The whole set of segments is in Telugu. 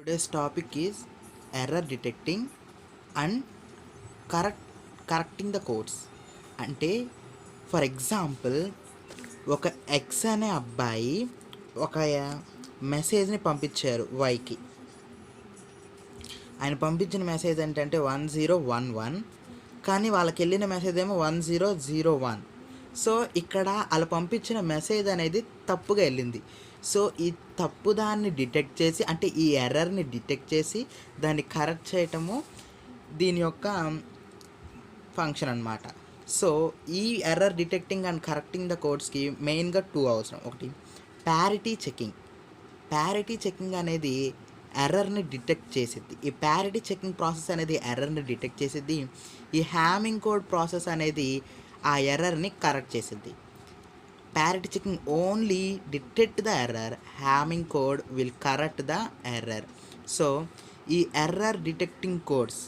Today's topic is error detecting and correct correcting the codes. అంటే ఫర్ ఎగ్జాంపుల్ ఒక ఎక్స్ అనే అబ్బాయి ఒక మెసేజ్ని పంపించారు వైకి. ఆయన పంపించిన మెసేజ్ ఏంటంటే 1011, కానీ వాళ్ళకి వెళ్ళిన మెసేజ్ ఏమో 1001. సో ఇక్కడ వాళ్ళు పంపించిన మెసేజ్ అనేది తప్పుగా వెళ్ళింది. సో ఈ తప్పుదాన్ని డిటెక్ట్ చేసి, అంటే ఈ ఎర్రర్ని డిటెక్ట్ చేసి దాన్ని కరెక్ట్ చేయటము దీని యొక్క ఫంక్షన్ అన్నమాట. సో ఈ error detecting and correcting the కోడ్స్కి మెయిన్గా 2 అవసరం. ఒకటి ప్యారిటీ చెకింగ్. ప్యారిటీ చెకింగ్ అనేది ఎర్రర్ని డిటెక్ట్ చేసిద్ది. ఈ ప్యారిటీ చెకింగ్ ప్రాసెస్ అనేది ఎర్రర్ని డిటెక్ట్ చేసిద్ది. ఈ హ్యామింగ్ కోడ్ ప్రాసెస్ అనేది ఆ ఎర్రర్ని కరెక్ట్ చేసిద్ది. Parity checking only detect the error, Hamming code will correct the error. So ఈ ఎర్రర్ డిటెక్టింగ్ కోడ్స్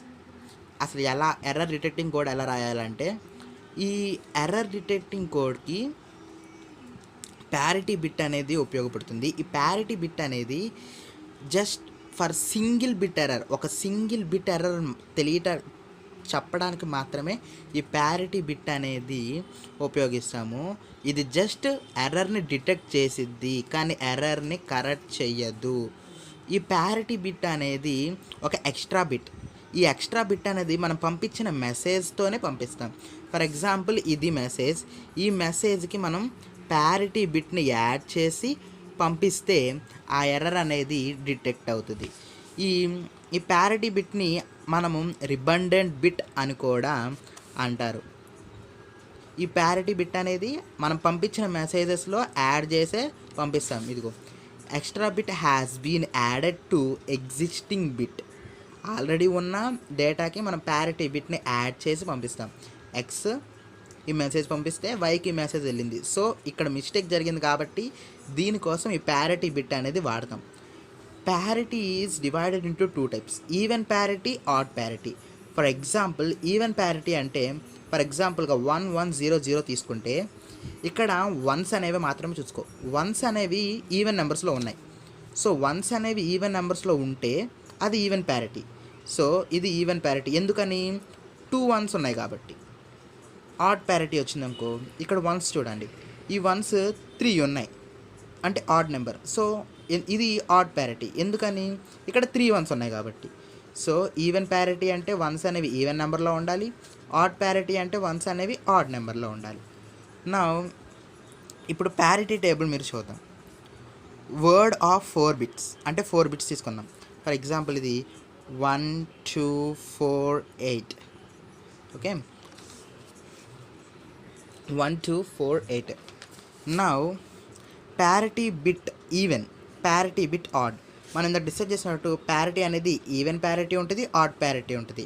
అసలు ఎర్రర్ డిటెక్టింగ్ కోడ్ ఎలా రాయాలంటే, ఈ ఎర్రర్ డిటెక్టింగ్ కోడ్కి ప్యారిటీ బిట్ అనేది ఉపయోగపడుతుంది. ఈ ప్యారిటీ బిట్ అనేది just for single bit error, ఒక సింగిల్ బిట్ ఎర్రర్ చెప్పడానికి మాత్రమే ఈ ప్యారిటీ బిట్ అనేది ఉపయోగిస్తాము. ఇది జస్ట్ ఎర్రర్ని డిటెక్ట్ చేసిద్ది, కానీ ఎర్రర్ని కరెక్ట్ చెయ్యదు. ఈ ప్యారిటీ బిట్ అనేది ఒక ఎక్స్ట్రా బిట్. ఈ ఎక్స్ట్రా బిట్ అనేది మనం పంపించిన మెసేజ్తోనే పంపిస్తాం. ఫర్ ఎగ్జాంపుల్ ఇది మెసేజ్. ఈ మెసేజ్కి మనం ప్యారిటీ బిట్ని యాడ్ చేసి పంపిస్తే ఆ ఎర్రర్ అనేది డిటెక్ట్ అవుతుంది. ఈ ప్యారిటీ బిట్ని మనము రిబండెంట్ బిట్ అని కూడా అంటారు. ఈ ప్యారిటీ బిట్ అనేది మనం పంపించిన మెసేజెస్లో యాడ్ చేసే పంపిస్తాం. ఇదిగో extra bit has been added to existing bit. Already ఉన్న డేటాకి మనం ప్యారిటీ బిట్ని యాడ్ చేసి పంపిస్తాం. ఎక్స్ ఈ మెసేజ్ పంపిస్తే వైకి ఈ మెసేజ్ వెళ్ళింది. సో ఇక్కడ మిస్టేక్ జరిగింది కాబట్టి దీనికోసం ఈ ప్యారిటీ బిట్ అనేది వాడతాం. Parity is divided into 2 types, even parity, odd parity. For example even parity అంటే ఫర్ ఎగ్జాంపుల్గా 1100 తీసుకుంటే ఇక్కడ వన్స్ అనేవి మాత్రమే చూసుకో. వన్స్ అనేవి ఈవెన్ నెంబర్స్లో ఉన్నాయి. సో వన్స్ అనేవి ఈవెన్ నెంబర్స్లో ఉంటే అది ఈవెన్ ప్యారిటీ. సో ఇది ఈవెన్ ప్యారిటీ. ఎందుకని? 2 వన్స్ ఉన్నాయి కాబట్టి. ఆడ్ ప్యారిటీ వచ్చిందనుకో, ఇక్కడ వన్స్ చూడండి, ఈ వన్స్ 3 ఉన్నాయి అంటే ఆడ్ నెంబర్. సో ఇది ఆడ్ ప్యారిటీ. ఎందుకని? ఇక్కడ 3 వన్స్ ఉన్నాయి కాబట్టి. సో ఈవెన్ ప్యారిటీ అంటే వన్స్ అనేవి ఈవెన్ నెంబర్లో ఉండాలి, ఆడ్ ప్యారిటీ అంటే వన్స్ అనేవి ఆడ్ నెంబర్లో ఉండాలి. నా ఇప్పుడు ప్యారిటీ టేబుల్ మీరు చూద్దాం. వర్డ్ ఆఫ్ 4 బిట్స్ అంటే 4 బిట్స్ తీసుకుందాం. ఫర్ ఎగ్జాంపుల్ ఇది 1248. Okay, 1248. Now parity bit even, parity bit odd. మనం ఇంత డిసైడ్ చేసినట్టు ప్యారిటీ అనేది ఈవెన్ ప్యారిటీ ఉంటుంది, ఆడ్ ప్యారిటీ ఉంటుంది.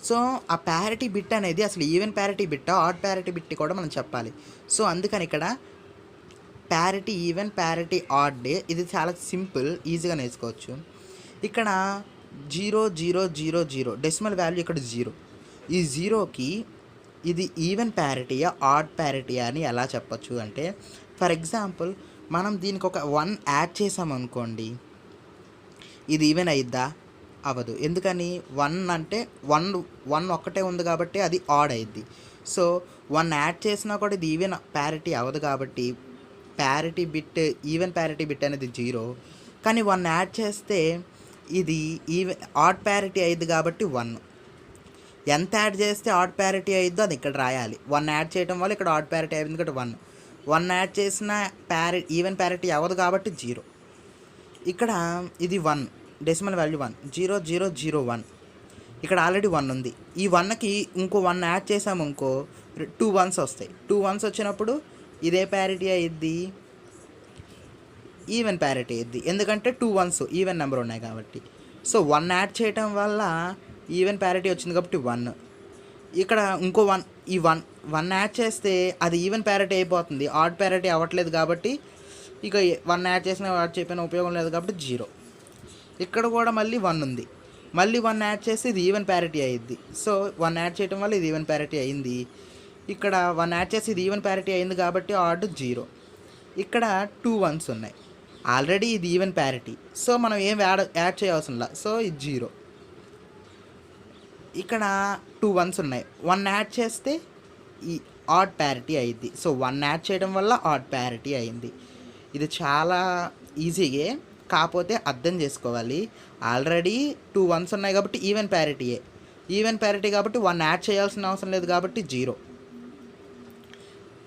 సో ఆ ప్యారిటీ బిట్ అనేది అసలు even parity bit, odd parity bit కూడా మనం చెప్పాలి. సో అందుకని ఇక్కడ ప్యారిటీ ఈవెన్, ప్యారిటీ ఆడ్, ఇది చాలా సింపుల్, ఈజీగా నేర్చుకోవచ్చు. ఇక్కడ 0000 డెసిమల్ వాల్యూ ఇక్కడ 0. ఈ 0కి ఇది ఈవెన్ ప్యారిటీయా ఆడ్ ప్యారిటీయా అని ఎలా చెప్పచ్చు అంటే, ఫర్ ఎగ్జాంపుల్ మనం దీనికి ఒక 1 యాడ్ చేసామనుకోండి, ఇది ఈవెన్ అయిద్దా? అవ్వదు. ఎందుకని? 1 అంటే 1 ఒక్కటే ఉంది కాబట్టి అది ఆడ్ అయ్యిద్ది. సో 1 యాడ్ చేసినా కూడా ఇది ఈవెన్ ప్యారిటీ అవ్వదు కాబట్టి parity bit, even parity bit అనేది 0. కానీ 1 యాడ్ చేస్తే ఇది ఈవెన్ ఆడ్ ప్యారిటీ అయ్యిద్ది కాబట్టి 1. ఎంత యాడ్ చేస్తే ఆడ్ ప్యారిటీ అయ్యిద్దో అది ఇక్కడ రాయాలి. 1 యాడ్ చేయడం వల్ల ఇక్కడ ఆడ్ ప్యారిటీ అయ్యింది కాబట్టి 1. 1 యాడ్ చేసిన ఈవెన్ ప్యారిటీ అవ్వదు కాబట్టి 0. ఇక్కడ ఇది 1, డెసిమల్ వాల్యూ 1, 0001. ఇక్కడ ఆల్రెడీ 1 ఉంది. ఈ 1కి ఇంకో 1 యాడ్ చేసాము ఇంకో 2 వన్స్ వస్తాయి. 2 వన్స్ వచ్చినప్పుడు ఇదే ప్యారిటీ అయ్యిద్ది, ఈవెన్ ప్యారిటీ అయ్యిద్ది. ఎందుకంటే 2 వన్స్ ఈవెన్ నెంబర్ ఉన్నాయి కాబట్టి. సో 1 యాడ్ చేయటం వల్ల ఈవెన్ ప్యారిటీ వచ్చింది కాబట్టి 1. ఇక్కడ ఇంకో 1, ఈ 1 యాడ్ చేస్తే అది ఈవెన్ ప్యారిటీ అయిపోతుంది, ఆడ్ ప్యారిటీ అవ్వట్లేదు కాబట్టి ఇక 1 యాడ్ చేసిన వాడు చెప్పిన ఉపయోగం లేదు కాబట్టి 0. ఇక్కడ కూడా మళ్ళీ 1 ఉంది, మళ్ళీ 1 యాడ్ చేస్తే ఇది ఈవెన్ ప్యారిటీ అయ్యిద్ది. సో 1 యాడ్ చేయడం వల్ల ఇది ఈవెన్ ప్యారిటీ అయింది. ఇక్కడ 1 యాడ్ చేసి ఇది ఈవెన్ ప్యారిటీ అయింది కాబట్టి ఆడ్ 0. ఇక్కడ 2 వన్స్ ఉన్నాయి, ఆల్రెడీ ఇది ఈవెన్ ప్యారిటీ, సో మనం ఏం యాడ్ చేయవసరంలా, సో ఇది 0. ఇక్కడ 2 1s ఉన్నాయి, 1 యాడ్ చేస్తే ఈ ఆడ్ ప్యారిటీ అయింది. సో 1 యాడ్ చేయడం వల్ల ఆడ్ ప్యారిటీ అయింది. ఇది చాలా ఈజీయే, కాకపోతే అర్థం చేసుకోవాలి. ఆల్రెడీ 2 1s ఉన్నాయి కాబట్టి ఈవెన్ ప్యారిటీయే. ఈవెన్ ప్యారిటీ కాబట్టి 1 యాడ్ చేయాల్సిన అవసరం లేదు కాబట్టి 0.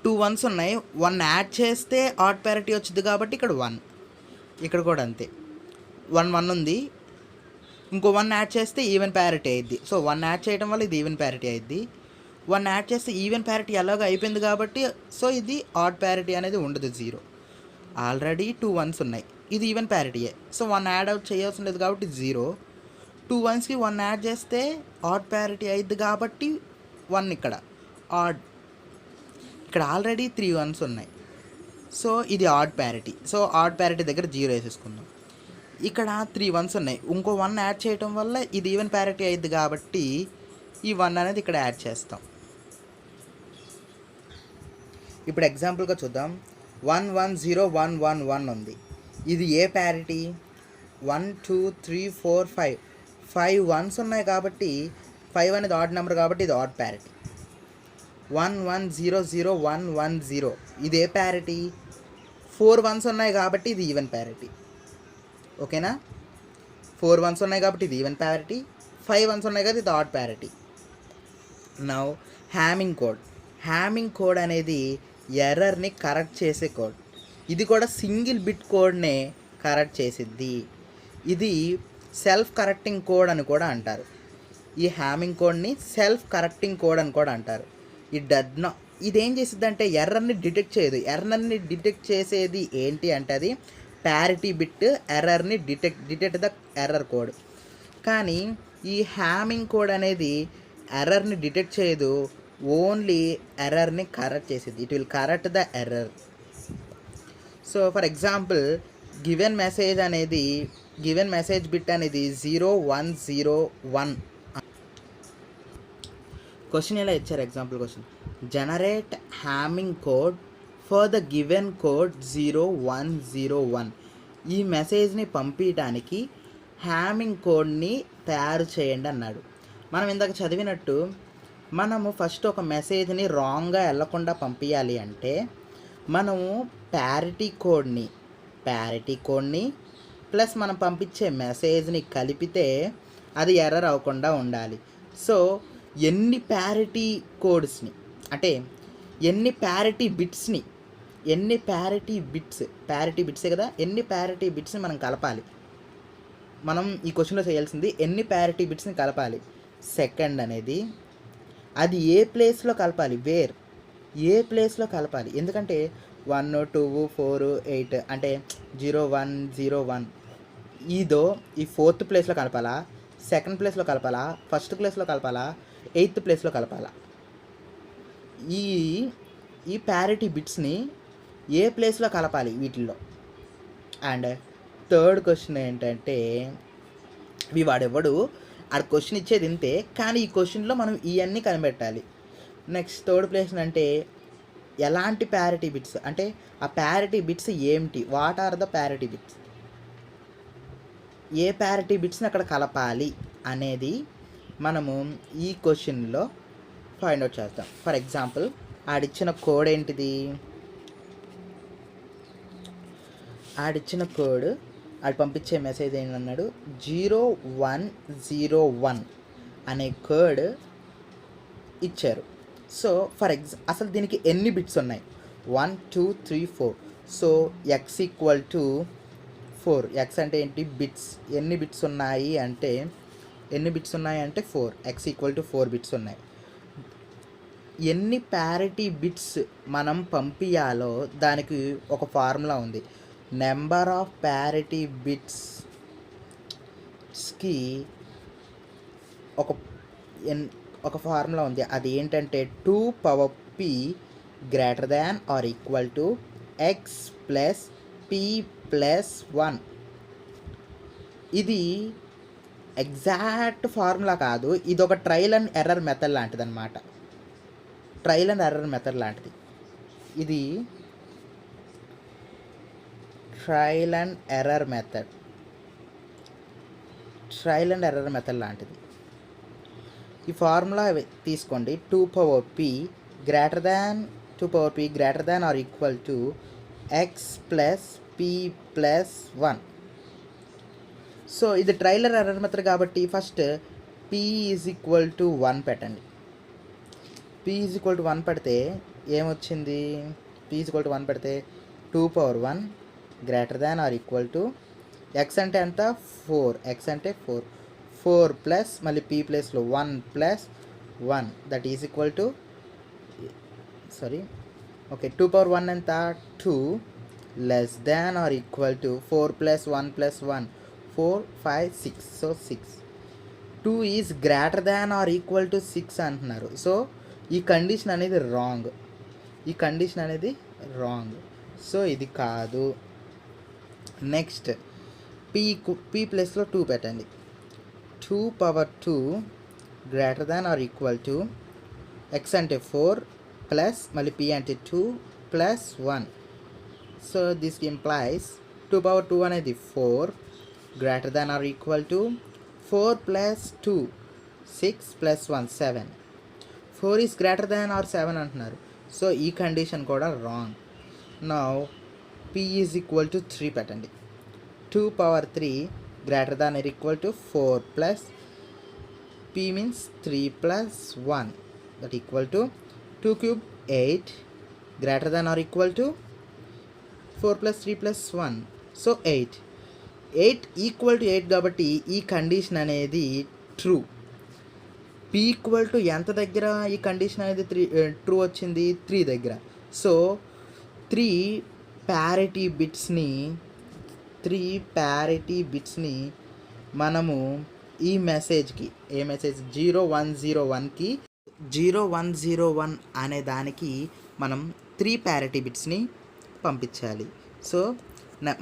2 1s ఉన్నాయి, 1 యాడ్ చేస్తే ఆడ్ ప్యారిటీ వచ్చింది కాబట్టి ఇక్కడ 1. ఇక్కడ కూడా అంతే, 1 1 ఉంది, ఇంకో 1 యాడ్ చేస్తే ఈవెన్ ప్యారిటీ అయింది. సో 1 యాడ్ చేయడం వల్ల ఇది ఈవెన్ ప్యారిటీ అయింది. 1 యాడ్ చేస్తే ఈవెన్ ప్యారిటీ ఎలాగో అయిపోయింది కాబట్టి సో ఇది ఆడ్ ప్యారిటీ అనేది ఉండదు, 0. ఆల్రెడీ 2 1s ఉన్నాయి, ఇది ఈవెన్ ప్యారిటీయే, సో 1 యాడ్ అవుట్ చేయాల్సిన లేదు కాబట్టి 0. 2 1స్కి 1 యాడ్ చేస్తే ఆడ్ ప్యారిటీ అయింది కాబట్టి 1 ఇక్కడ ఆడ్. ఇక్కడ ఆల్రెడీ 3 1s ఉన్నాయి, సో ఇది odd parity. So odd parity దగ్గర 0 వేసేసుకుందాం. ఇక్కడ 3 1s ఉన్నాయి, ఇంకో 1 యాడ్ చేయడం వల్ల ఇది ఈవెన్ ప్యారిటీ అయింది కాబట్టి ఈ 1 అనేది ఇక్కడ యాడ్ చేస్తాం. ఇప్పుడు ఎగ్జాంపుల్గా చూద్దాం. 1 1 0 1 1 1 ఉంది, ఇది ఏ ప్యారిటీ? 1 2 3 4 5 5 1s ఉన్నాయి కాబట్టి 5 అనేది ఆడ్ నెంబర్ కాబట్టి ఇది ఆడ్ ప్యారిటీ. 1 1 0 0 1 1 0 ఇది ఏ ప్యారిటీ? 4 1s ఉన్నాయి కాబట్టి ఇది ఈవెన్ ప్యారిటీ. ఓకేనా? 4 1s ఉన్నాయి కాబట్టి ఇది ఈవెన్ ప్యారిటీ, 5 1s ఉన్నాయి కాబట్టి ఇది odd parity. Now Hamming code. Hamming code అనేది ఎర్రర్ని కరెక్ట్ చేసే కోడ్. ఇది కూడా సింగిల్ బిట్ కోడ్నే కరెక్ట్ చేసిద్ది. ఇది సెల్ఫ్ కరెక్టింగ్ కోడ్ అని కూడా అంటారు. ఈ హ్యామింగ్ కోడ్ని సెల్ఫ్ కరెక్టింగ్ కోడ్ అని కూడా అంటారు. ఇదేం చేసిద్ది అంటే ఎర్రర్ని డిటెక్ట్ చేయదు. ఎర్రర్ని డిటెక్ట్ చేసేది ఏంటి అంటే అది ప్యారిటీ బిట్ ఎర్రర్ని డిటెక్ట్ ద ఎర్రర్ కోడ్. కానీ ఈ హ్యామింగ్ కోడ్ అనేది ఎర్రర్ని డిటెక్ట్ చేయదు, ఓన్లీ ఎర్రర్ని కరెక్ట్ చేసేది. It will correct the error. So for example given message bit అనేది 0 1 0 1. క్వశ్చన్ ఎలా ఇచ్చారు? Example question, generate Hamming code for the given code 0 1 0 1. ఈ మెసేజ్ని పంపించడానికి హ్యామింగ్ కోడ్ని తయారు చేయండి అన్నాడు. మనం ఇందాక చదివినట్టు మనము ఫస్ట్ ఒక మెసేజ్ని రాంగ్గా వెళ్ళకుండా పంపించాలి అంటే మనము ప్యారిటీ కోడ్ని ప్లస్ మనం పంపించే మెసేజ్ని కలిపితే అది ఎర్రర్ అవ్వకుండా ఉండాలి. సో ఎన్ని ప్యారిటీ కోడ్స్ని అంటే ఎన్ని ప్యారిటీ బిట్సే కదా, ఎన్ని ప్యారిటీ బిట్స్ని మనం కలపాలి. మనం ఈ క్వశ్చన్లో చేయాల్సింది ఎన్ని ప్యారిటీ బిట్స్ని కలపాలి. సెకండ్ అనేది అది ఏ ప్లేస్లో కలపాలి, ఏ ప్లేస్లో కలపాలి. ఎందుకంటే 1 2 4 8 అంటే 0 1 0 1 ఇదో ఈ 4th ప్లేస్లో కలపాలా, 2nd ప్లేస్లో కలపాలా, 1st ప్లేస్లో కలపాలా, 8th ప్లేస్లో కలపాలా. ఈ ప్యారిటీ బిట్స్ని ఏ ప్లేస్లో కలపాలి వీటిల్లో. అండ్ థర్డ్ క్వశ్చన్ ఏంటంటే వాడెవడు ఆడ క్వశ్చన్ ఇచ్చేది ఇంతే, కానీ ఈ క్వశ్చన్లో మనం ఇవన్నీ కనిపెట్టాలి. నెక్స్ట్ థర్డ్ ప్లేస్ అంటే ఎలాంటి ప్యారిటీ బిట్స్ అంటే ఆ ప్యారిటీ బిట్స్ ఏమిటి, what are the parity bits, ఏ ప్యారిటీ బిట్స్ని అక్కడ కలపాలి అనేది మనము ఈ క్వశ్చన్లో ఫైండ్ అవుట్ చేస్తాం. ఫర్ ఎగ్జాంపుల్ ఆడిచ్చిన కోడ్ ఏంటిది, ఆడు పంపించే మెసేజ్ ఏంటన్నాడు 0 1 0 1 అనే కోడ్ ఇచ్చారు. సో అసలు దీనికి ఎన్ని బిట్స్ ఉన్నాయి, 1 2 3 4. So x equal to 4. X అంటే ఏంటి, బిట్స్. ఎన్ని బిట్స్ ఉన్నాయి అంటే 4. x ఈక్వల్ టు 4 బిట్స్ ఉన్నాయి. ఎన్ని ప్యారిటీ బిట్స్ మనం పంపించాలో దానికి ఒక ఫార్ములా ఉంది. నెంబర్ ఆఫ్ ప్యారిటీ బిట్స్కి ఒక ఫార్ములా ఉంది. అది ఏంటంటే 2 power p greater than or equal to x plus p plus 1. ఇది ఎగ్జాక్ట్ ఫార్ములా కాదు, ఇది ఒక ట్రయల్ అండ్ ఎర్రర్ మెథడ్ లాంటిది అనమాట. ఇది trial and error method. Trial and error method లాంటిది. ఈ ఫార్ములా తీసుకోండి. 2p greater than 2p greater than or equal to x plus p plus 1. So ఇది ట్రయల్ అండ్ ఎర్రర్ మెథడ్ కాబట్టి first p is equal to 1 పెట్టండి. p ఈజ్ ఈక్వల్ టు 1 పెడితే ఏమొచ్చింది? p ఈజ్ ఈక్వల్ టు 1 పెడితే 2p greater than or equal to x అంటే ఎంత? 4. x అంటే 4 ప్లస్ మళ్ళీ p ప్లేస్లో 1 plus 1 that is equal to 2p ఎంత? 2 less than or equal to 4 plus 1 plus 1 4 5 6. So 6. 2 is greater than or equal to 6 అంటున్నారు. సో ఈ కండిషన్ అనేది రాంగ్. సో ఇది కాదు. నెక్స్ట్ p ప్లస్లో 2 పెట్టండి. 2p greater than or equal to x అంటే 4 ప్లస్ మళ్ళీ p అంటే 2 plus 1. So this implies 2p అనేది 4 greater than or equal to 4 plus 2 6 plus 1 7. 4 is greater than or 7 అంటున్నారు. సో ఈ కండిషన్ కూడా wrong. Now p is equal to 3 పెట్టండి. 2p greater than or equal to 4 plus p means 3 plus 1 that equal to 2 cube 8 greater than or equal to 4 plus 3 plus 1. So 8 equal to 8 కాబట్టి ఈ కండిషన్ అనేది ట్రూ. p ఈక్వల్ టు ఎంత దగ్గర ఈ కండిషన్ అనేది ట్రూ వచ్చింది? 3 దగ్గర. సో 3 ప్యారిటీ బిట్స్ని మనము ఈ మెసేజ్కి ఏ మెసేజ్ 0101కి 0101 అనే దానికి మనం 3 ప్యారిటీ బిట్స్ని పంపించాలి. సో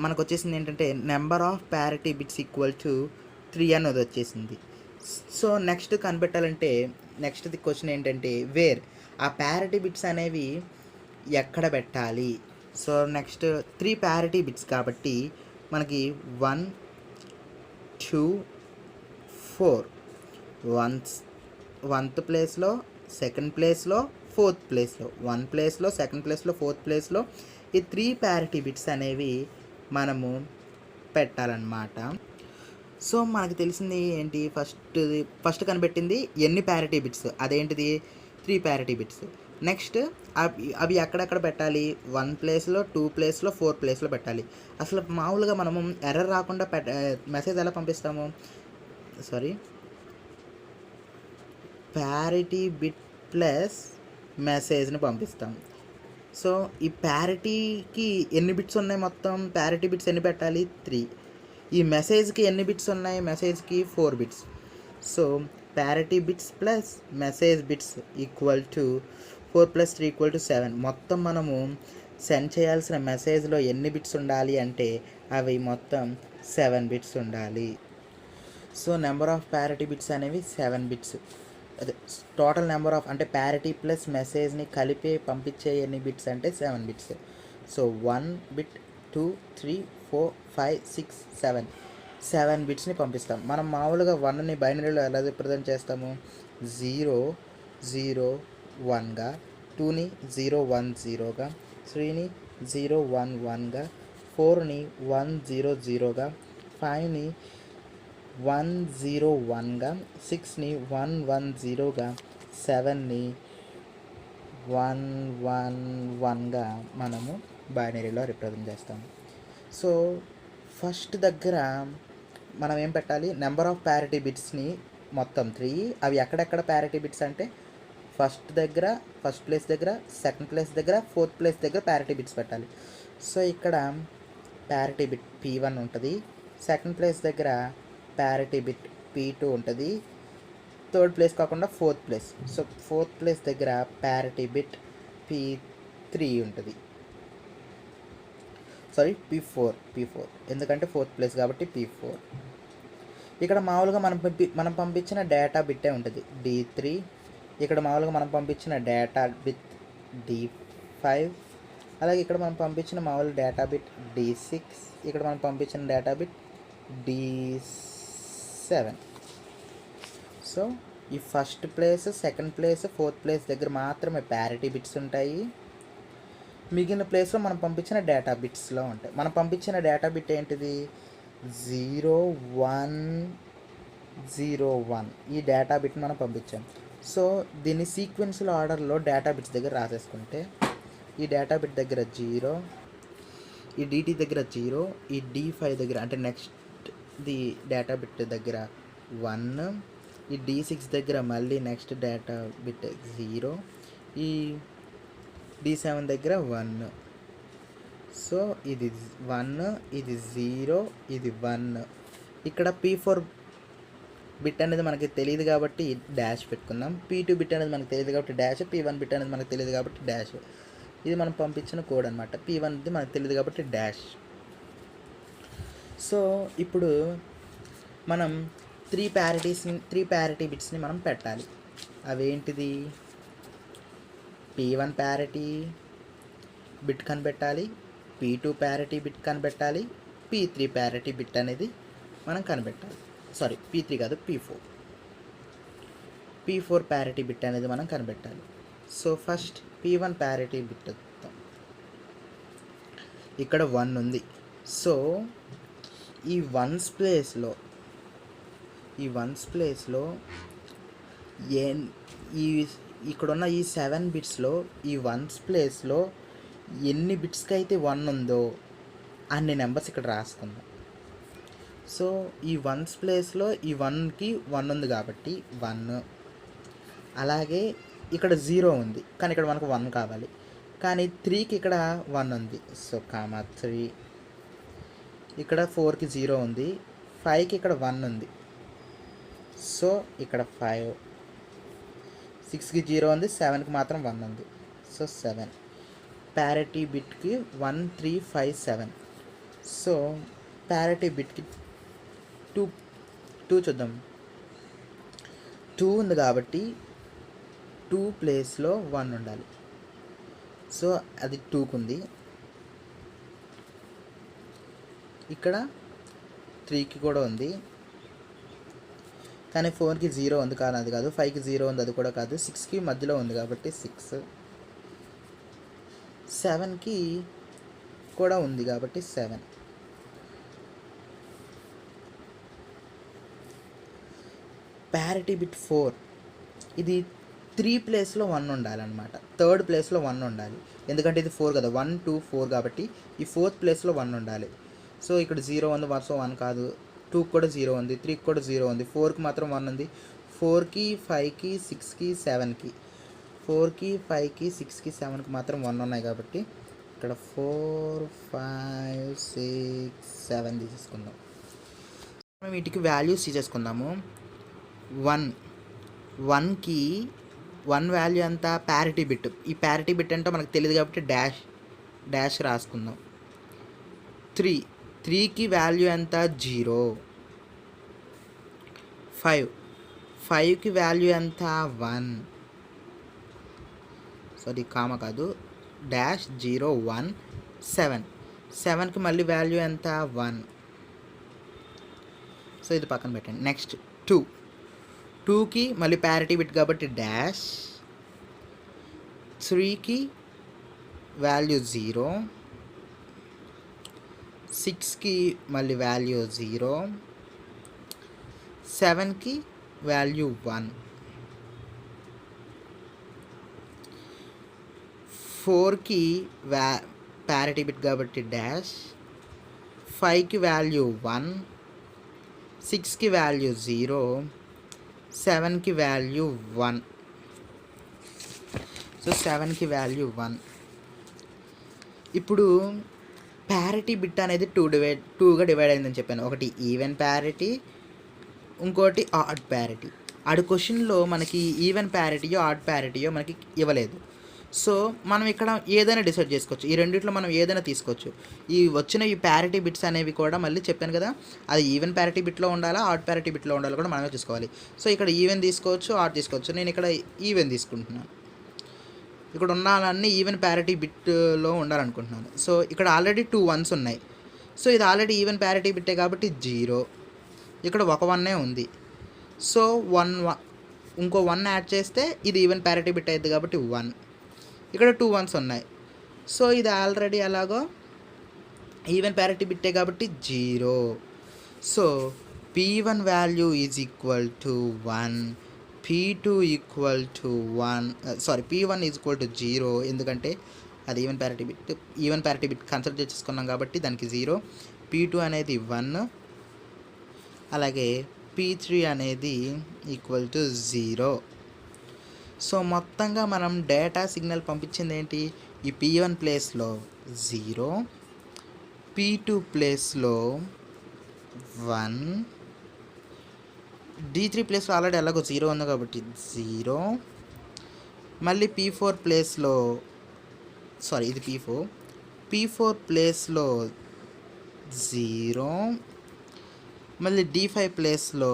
మనకు వచ్చేసింది ఏంటంటే number of parity bits equal to 3 అనేది వచ్చేసింది. సో నెక్స్ట్ కనిపెట్టాలంటే నెక్స్ట్ క్వశ్చన్ ఏంటంటే వేర్ ఆ ప్యారిటీ బిట్స్ అనేవి ఎక్కడ పెట్టాలి? సో నెక్స్ట్ 3 ప్యారిటీ బిట్స్ కాబట్టి మనకి 1 2 4 1th ప్లేస్లో, సెకండ్ ప్లేస్లో, 4th ప్లేస్లో, 1 ప్లేస్లో, సెకండ్ ప్లేస్లో, 4th ప్లేస్లో ఈ 3 ప్యారిటీ బిట్స్ అనేవి మనము పెట్టాలన్నమాట. సో మనకు తెలిసింది ఏంటి? ఫస్ట్ కనిపెట్టింది ఎన్ని ప్యారిటీ బిట్స్, అదేంటిది 3 ప్యారిటీ బిట్స్. నెక్స్ట్ అవి ఎక్కడెక్కడ పెట్టాలి? 1 ప్లేస్లో, 2 ప్లేస్లో, 4 ప్లేస్లో పెట్టాలి. అసలు మామూలుగా మనము ఎర్రర్ రాకుండా మెసేజ్ ఎలా పంపిస్తాము? ప్యారిటీ బిట్ ప్లస్ మెసేజ్ని పంపిస్తాం. సో ఈ ప్యారిటీకి ఎన్ని బిట్స్ ఉన్నాయి? మొత్తం ప్యారిటీ బిట్స్ ఎన్ని పెట్టాలి? 3. ఈ మెసేజ్కి ఎన్ని బిట్స్ ఉన్నాయి? మెసేజ్కి 4 bits. So parity bits plus message bits equal to 4 plus 3 equal to 7. మొత్తం మనము సెండ్ చేయాల్సిన మెసేజ్లో ఎన్ని బిట్స్ ఉండాలి అంటే అవి మొత్తం 7 బిట్స్ ఉండాలి. So number of parity bits అనేవి 7 బిట్స్. అదే టోటల్ నెంబర్ ఆఫ్ అంటే ప్యారిటీ ప్లస్ మెసేజ్ని కలిపి పంపించే ఎన్ని బిట్స్ అంటే 7 బిట్స్. సో 1 బిట్ 2 3 4 5 6 7 బిట్స్ని పంపిస్తాం. మనం మామూలుగా 1ని బైనరీలో ఎలా రిప్రజెంట్ చేస్తాము? 0 0 1గా, 2ని 0 1 0గా, 3ని 0 1 1గా, 4ని 1 0 0గా, 5ని 1 0 1గా, 6ని 1 1 0గా, 7ని 1 1 1గా మనము బైనరీలో రిప్రజెంట్ చేస్తాము. సో ఫస్ట్ దగ్గర మనం ఏం పెట్టాలి? నెంబర్ ఆఫ్ ప్యారిటీ బిట్స్ని మొత్తం 3. అవి ఎక్కడెక్కడ ప్యారిటీ బిట్స్ అంటే ఫస్ట్ ప్లేస్ దగ్గర, సెకండ్ ప్లేస్ దగ్గర, 4th ప్లేస్ దగ్గర ప్యారిటీ బిట్స్ పెట్టాలి. సో ఇక్కడ ప్యారిటీ బిట్ P1 ఉంటుంది. సెకండ్ ప్లేస్ దగ్గర ప్యారిటీ బిట్ P2 ఉంటుంది. థర్డ్ ప్లేస్ కాకుండా 4th place. So 4th place దగ్గర ప్యారిటీ బిట్ P3 ఉంటుంది. P4 ఎందుకంటే 4th ప్లేస్ కాబట్టి P4. ఇక్కడ మామూలుగా మనం పంపించిన డేటా బిట్టే ఉంటుంది D3. ఇక్కడ మామూలుగా మనం పంపించిన డేటా బిట్ D5. అలాగే ఇక్కడ మనం పంపించిన మామూలు డేటా బిట్ D6, ఇక్కడ మనం పంపించిన డేటా బిట్ D7. సో ఈ first place, second place, fourth place దగ్గర మాత్రమే ప్యారిటీ బిట్స్ ఉంటాయి. మిగిలిన ప్లేస్లో మనం పంపించిన డేటా బిట్స్లో ఉంటాయి. మనం పంపించిన డేటా బిట్ ఏంటిది? 0101. ఈ డేటా బిట్ మనం పంపించాం. సో దీన్ని సీక్వెన్షియల్ ఆర్డర్లో డేటా బిట్స్ దగ్గర రాసేసుకుంటే ఈ డేటా బిట్ దగ్గర 0, ఈ DT దగ్గర 0, ఈ D5 దగ్గర అంటే నెక్స్ట్ ది డేటా బిట్ దగ్గర 1, ఈ D6 దగ్గర మళ్ళీ నెక్స్ట్ డేటా బిట్ 0, ఈ D7 దగ్గర 1. సో ఇది 1, ఇది 0, ఇది 1. ఇక్కడ P4 బిట్ అనేది మనకి తెలియదు కాబట్టి డాష్ పెట్టుకుందాం. P2 బిట్ అనేది మనకు తెలియదు కాబట్టి డాష్, P1 బిట్ అనేది మనకు తెలియదు కాబట్టి డాష్. ఇది మనం పంపించిన కోడ్ అనమాట. P1 ఇది మనకు తెలియదు కాబట్టి డాష్. సో ఇప్పుడు మనం 3 ప్యారిటీ బిట్స్ని మనం పెట్టాలి. అవేంటిది? P1 ప్యారిటీ బిట్ కనిపెట్టాలి, P2 ప్యారిటీ బిట్ కనిపెట్టాలి, P3 ప్యారిటీ బిట్ అనేది మనం కనిపెట్టాలి. సారీ, P3 కాదు, P4 ప్యారిటీ బిట్ అనేది మనం కనిపెట్టాలి. So first P1 parity bit వద్దాం. ఇక్కడ 1 ఉంది. సో ఈ వన్స్ ప్లేస్లో ఇక్కడున్న ఈ 7 బిట్స్లో ఈ వన్స్ ప్లేస్లో ఎన్ని బిట్స్కి అయితే 1 ఉందో అన్ని నెంబర్స్ ఇక్కడ రాసుకుందాం. సో ఈ వన్స్ ప్లేస్లో ఈ 1కి 1 ఉంది కాబట్టి 1. అలాగే ఇక్కడ 0 ఉంది కానీ ఇక్కడ మనకు 1 కావాలి. కానీ 3కి ఇక్కడ 1 ఉంది. సో 3. ఇక్కడ 4కి 0 ఉంది, 5కి ఇక్కడ 1 ఉంది. సో ఇక్కడ 5. 6కి 0 ఉంది, 7కి మాత్రం 1 ఉంది. సో 7. ప్యారిటీ బిట్కి 1 3 5 7. సో ప్యారిటీ బిట్కి 2 చూద్దాం. 2 ఉంది కాబట్టి 2 ప్లేస్లో 1 ఉండాలి. సో అది 2కి ఉంది. ఇక్కడ 3కి కూడా ఉంది కానీ 4కి 0 ఉంది కానీ అది కాదు, 5కి 0 ఉంది అది కూడా కాదు, 6కి మధ్యలో ఉంది కాబట్టి 6, 7కి కూడా ఉంది కాబట్టి 7. ప్యారిటీ బిట్ 4 ఇది 3 ప్లేస్లో 1 ఉండాలన్నమాట. థర్డ్ ప్లేస్లో 1 ఉండాలి ఎందుకంటే ఇది 4 కదా, 1 2 4 కాబట్టి ఈ 4th ప్లేస్లో 1 ఉండాలి. సో ఇక్కడ 0 ఉంది, 1 కాదు, 2కి కూడా 0 ఉంది, 3కి కూడా 0 ఉంది, 4కి మాత్రం 1 ఉంది. 4కి 5కి 6కి 7కి 4కి 5కి 6కి 7కి మాత్రం 1 ఉన్నాయి కాబట్టి ఇక్కడ 4 5 6 7 తీసేసుకుందాం. మనం వీటికి వాల్యూస్ తీసేసుకుందాము. 1కి 1 వాల్యూ ఎంత? Parity bit. ఈ ప్యారిటీ బిట్ అంటే మనకు తెలియదు కాబట్టి డాష్ రాసుకుందాం. 3కి వాల్యూ ఎంత? 0. 5కి వాల్యూ ఎంత? 1. సారీ, కామ కాదు, డాష్ 0 1. 7కి మళ్ళీ వాల్యూ ఎంత? 1. సో ఇది పక్కన పెట్టండి. నెక్స్ట్ 2కి మళ్ళీ ప్యారిటీ బిట్ కాబట్టి డాష్. 3కి వాల్యూ 0. 6కి మళ్ళీ వాల్యూ 0. 7కి వాల్యూ 1. 4కి ప్యారిటీ బిట్ కాబట్టి డాష్. 5కి వాల్యూ 1. 6కి వాల్యూ 0. 7కి వాల్యూ 1. సో 7కి వాల్యూ 1. ఇప్పుడు ప్యారిటీ బిట్ అనేది 2గా డివైడ్ అయిందని చెప్పాను. ఒకటి ఈవెన్ ప్యారిటీ, ఇంకోటి ఆడ్ ప్యారిటీ. ఆడు క్వశ్చన్లో మనకి ఈవెన్ ప్యారిటీయో ఆడ్ ప్యారిటీయో మనకి ఇవ్వలేదు. సో మనం ఇక్కడ ఏదైనా డిసైడ్ చేసుకోవచ్చు. ఈ రెండిట్లో మనం ఏదైనా తీసుకోవచ్చు. ఈ ప్యారిటీ బిట్స్ అనేవి కూడా మళ్ళీ చెప్పాను కదా, అది ఈవెన్ ప్యారిటీ బిట్లో ఉండాలా ఆడ్ ప్యారిటీ బిట్లో ఉండాలో కూడా మనమే చూసుకోవాలి. సో ఇక్కడ ఈవెన్ తీసుకోవచ్చు, ఆడ్ తీసుకోవచ్చు. నేను ఇక్కడ ఈవెన్ తీసుకుంటున్నాను. ఇక్కడ ఉన్నాలన్నీ ఈవెన్ ప్యారిటీ బిట్లో ఉండాలనుకుంటున్నాను. సో ఇక్కడ ఆల్రెడీ 2 1s ఉన్నాయి. సో ఇది ఆల్రెడీ ఈవెన్ ప్యారిటీ బిట్టే కాబట్టి 0. ఇక్కడ ఒక 1 ఉంది. సో 1 ఇంకో 1 యాడ్ చేస్తే ఇది ఈవెన్ ప్యారిటీ బిట్ అయింది కాబట్టి 1. ఇక్కడ 2 1s ఉన్నాయి. సో ఇది ఆల్రెడీ అలాగో ఈవెన్ ప్యారిటీ బిట్టే కాబట్టి 0. So P1 value is equal to 1, P2 equal to 1, P1 is equal to 0, ఎందుకంటే అది ఈవెన్ ప్యారిటీ బిట్ కన్సిడర్ చేసుకున్నాం కాబట్టి దానికి 0. P2 అనేది 1, అలాగే P3 అనేది ఈక్వల్ టు 0. సో మొత్తంగా మనం డేటా సిగ్నల్ పంపించింది ఏంటి? ఈ P1 ప్లేస్లో 0, P2 ప్లేస్లో 1, D3 ప్లేస్లో ఆల్రెడీ ఎలాగో 0 ఉంది కాబట్టి 0, మళ్ళీ P4 ప్లేస్లో ఇది P4 ప్లేస్లో 0, మళ్ళీ D5 ప్లేస్లో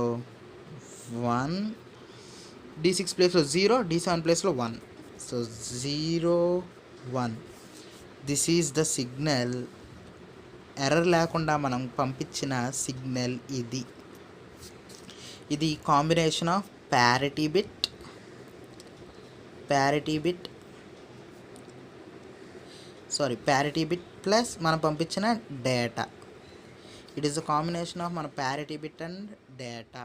1, D6 ప్లేస్లో 0, D7 ప్లేస్లో 1. So 0 1. This is the signal. Error లేకుండా మనం పంపించిన సిగ్నల్ ఇది combination of parity bit plus మనం పంపించిన data. It is the combination of మన ప్యారిటీ బిట్ అండ్ డేటా.